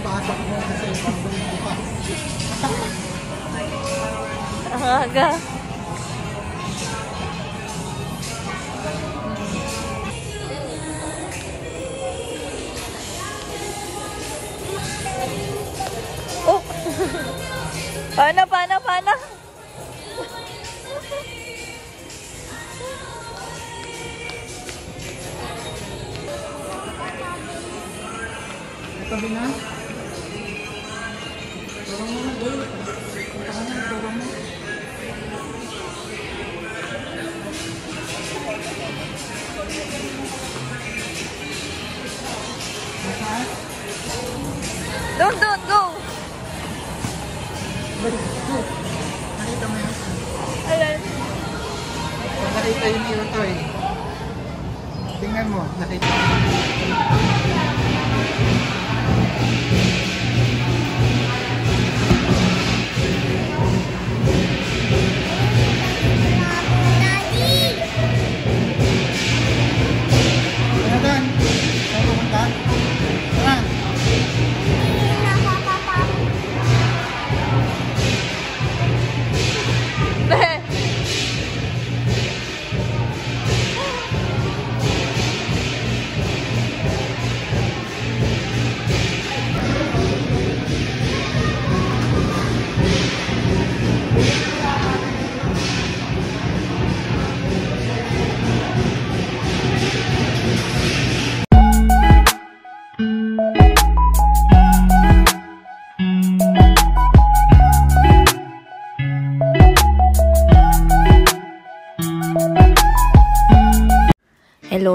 Pasok mo sa ibang buka. Ang aga. Oh! Paano? Tabi na. Turong mo na, boy. Punta ka na, turong mo. Masaan? Don't go! Balik, go. Nakita mo yun? Ayan. Pag nakita yung iyo to eh. Tingnan mo, nakita mo.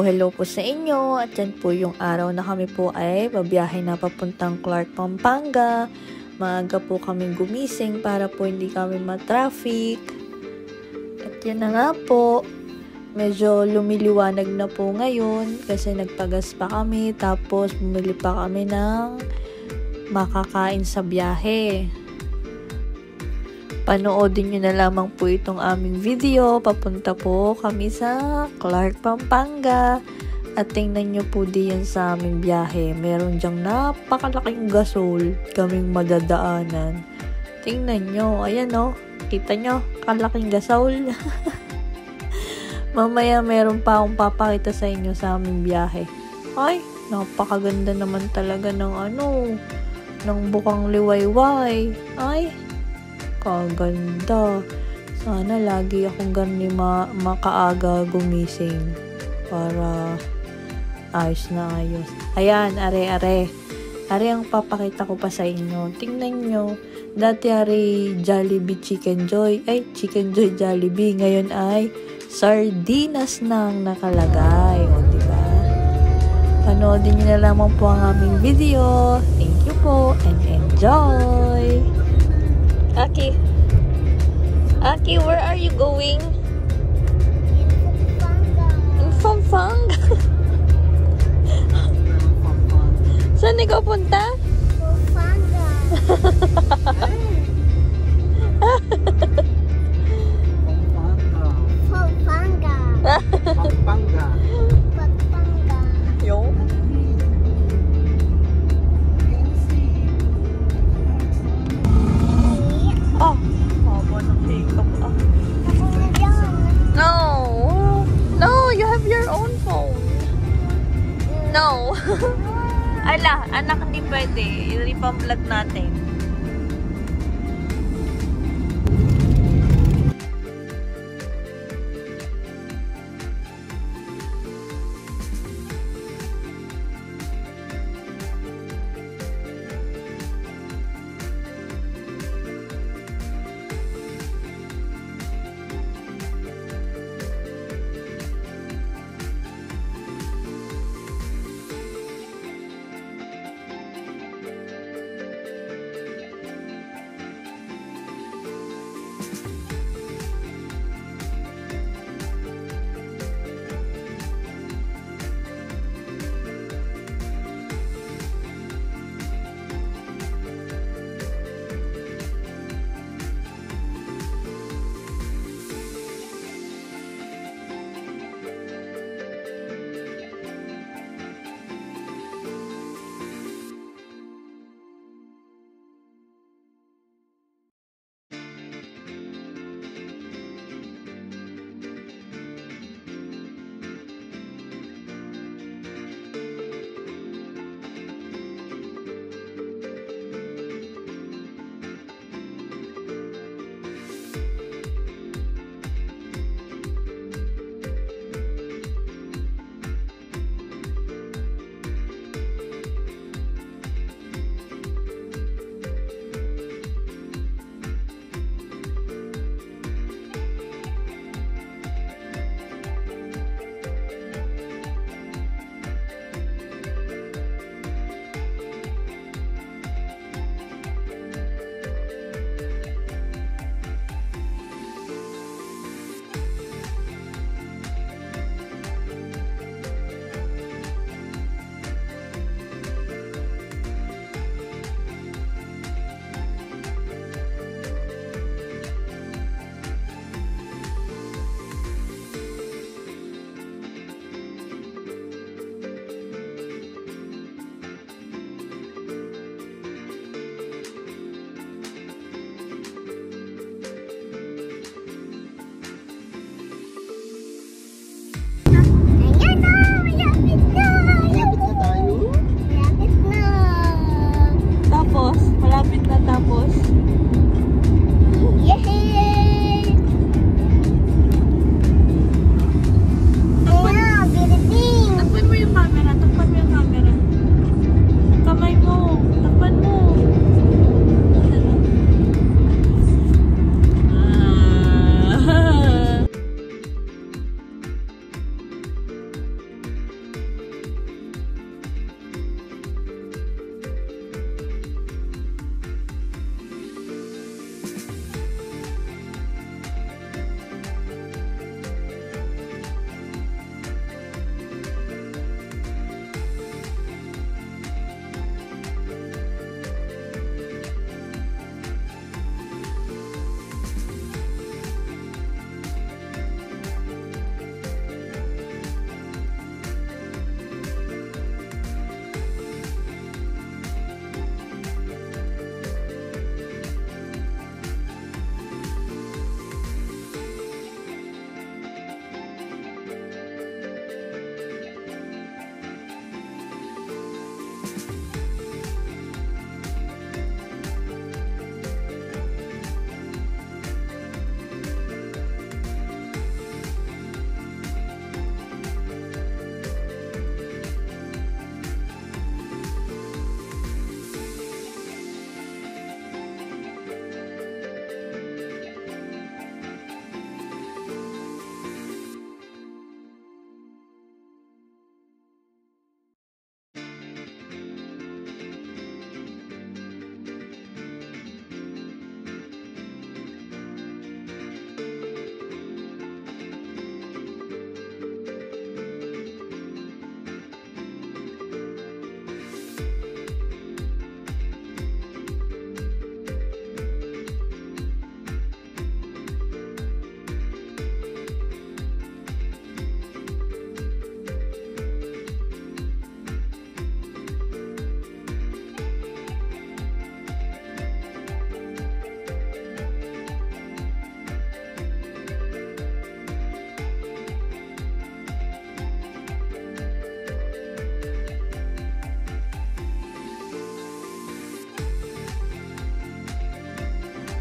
Hello po sa inyo. At yan po yung araw na kami po ay babiyahe na papuntang Clark, Pampanga. Maaga po kaming gumising para po hindi kami ma-traffic. At yan na nga po. Medyo lumiliwanag na po ngayon kasi nagpagas pa kami. Tapos bumili pa kami ng makakain sa biyahe. Panoodin nyo na lamang po itong aming video. Papunta po kami sa Clark, Pampanga. At tingnan nyo po diyan sa aming biyahe. Meron dyang napakalaking gasol kaming madadaanan. Tingnan nyo. Ayan o. Kita nyo. Kalaking gasol. Mamaya meron pa akong papakita sa inyo sa aming biyahe. Ay, napakaganda naman talaga ng ng bukang liwayway. Ay, kaganda. Sana lagi akong ganun makaaga gumising para ayos na ayos. Ayan, are ang papakita ko pa sa inyo. Tingnan nyo. Dati Jollibee Chicken Joy. Ay, Chicken Joy Jollibee. Ngayon ay sardinas nang nakalagay. O, diba? Panoodin nyo na lamang po ang aming video. Thank you po and enjoy! Aki, where are you going? In Pampanga. Saan ikaw punta? Pampanga. Pampanga. Yung? Oh, haba ng makeup. No, you have your own phone. No. Ala, anak, hindi pwede. I-pam-vlog natin.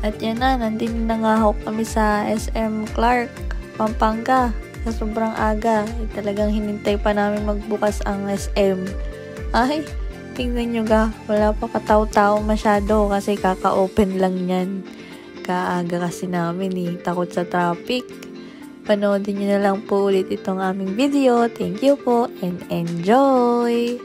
At yan na, nandun na nga ho kami sa SM Clark, Pampanga. Sa sobrang aga, talagang hinintay pa namin magbukas ang SM. Ay, tingnan nyo ga, wala pa kataw-tao masyado kasi kaka-open lang yan. Kaaga kasi namin takot sa traffic. Panoodin nyo na lang po ulit itong aming video. Thank you po and enjoy!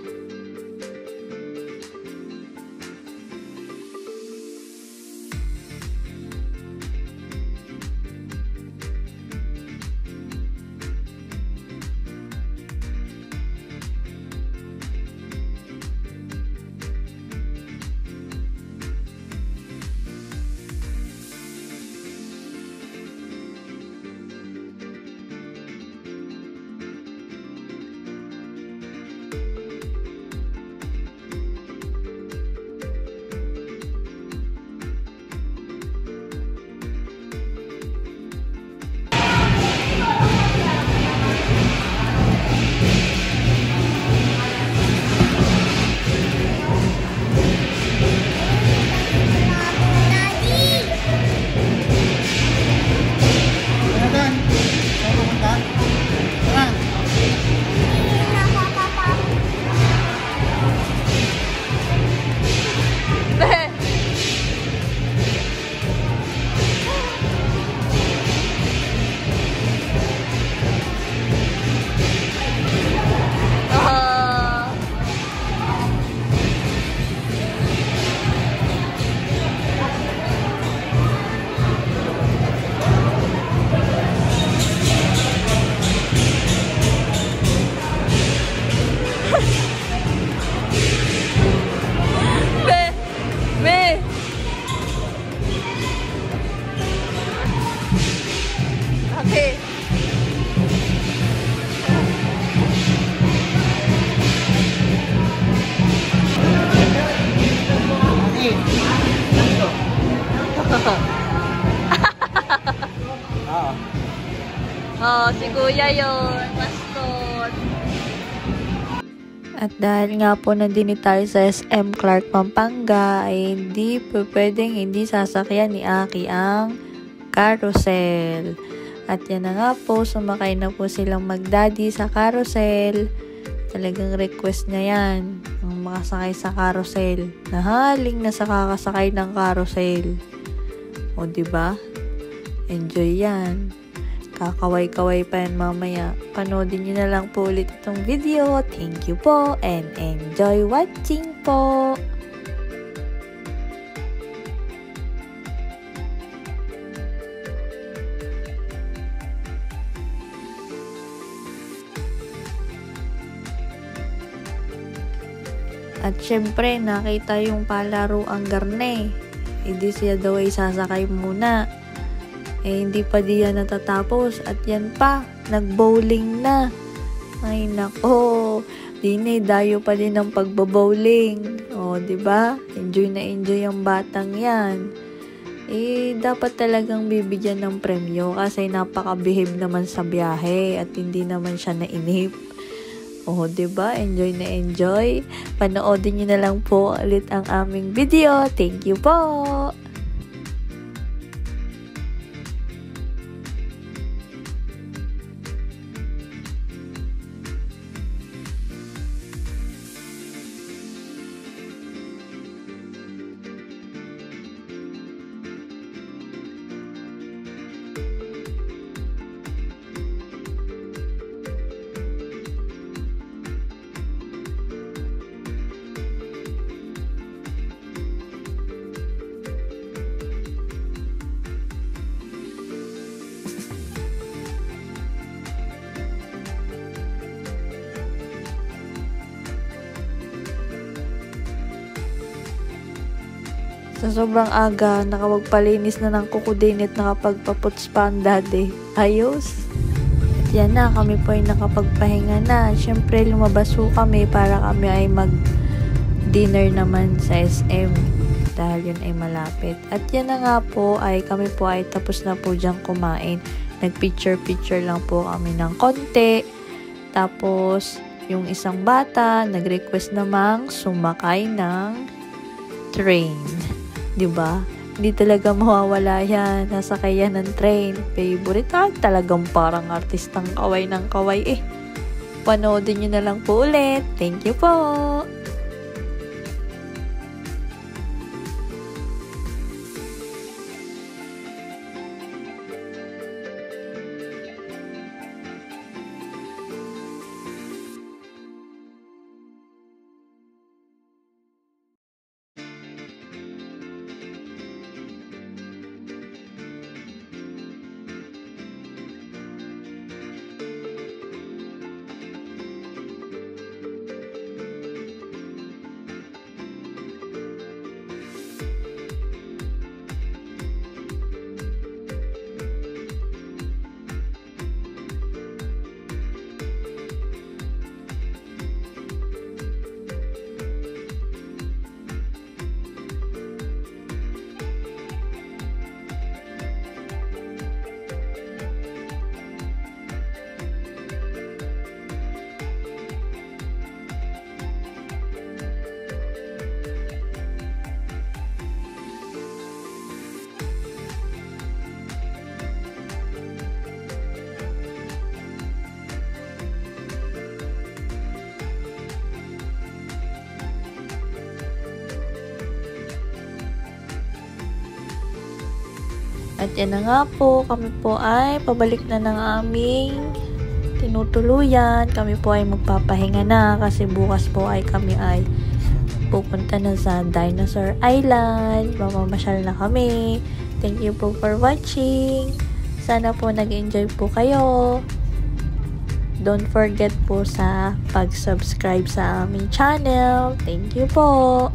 Okay. Oh, si Kuya yun. Mascot. At dahil nga po nandun tayo sa SM Clark, Pampanga, ay hindi po pwedeng hindi sasakyan ni Aki ang carousel. At yan na nga po, sumakay na po silang magdaddy sa carousel. Talagang request niya yan, ang makasakay sa carousel. Nahaling na sa kakasakay ng carousel. O diba? Enjoy yan. Kakaway-kaway pa yan mamaya. Panoodin nyo na lang po ulit itong video. Thank you po and enjoy watching po! At syempre, nakita yung palaro ang garne. Hindi siya daw ay sasakay muna. Hindi pa diyan natatapos. At yan pa, nag-bowling na. Ay nako, dayo pa din ng pagbo-bowling. O, diba? Enjoy na enjoy ang batang yan. Dapat talagang bibigyan ng premyo kasi napaka-behave naman sa biyahe at hindi naman siya nainip. O, diba? Enjoy na enjoy. Panoodin nyo na lang po ulit ang aming video. Thank you po! Sa sobrang aga, nakapagpalinis na ng kuko din at nakapagpaputs pa ang daddy. Ayos! At yan na, kami po ay nakapagpahinga na. Siyempre, lumabas po kami para kami ay mag-dinner naman sa SM. Dahil yun ay malapit. At yan na nga po, ay kami po ay tapos na po diyang kumain. Nag-picture-picture lang po kami ng konti. Tapos, yung isang bata, nag-request namang sumakay ng train. Diba? Hindi talaga mawawala yan. Nasakay yan ng train. Favorite talagang parang artistang kaway ng kaway eh. Panoodin nyo na lang po ulit. Thank you po! At yan na nga po, kami po ay pabalik na ng aming tinutuluyan. Kami po ay magpapahinga na kasi bukas po ay kami ay pupunta na sa Dinosaur Island. Mamamasyal na kami. Thank you po for watching. Sana po nag-enjoy po kayo. Don't forget po sa pag-subscribe sa aming channel. Thank you po.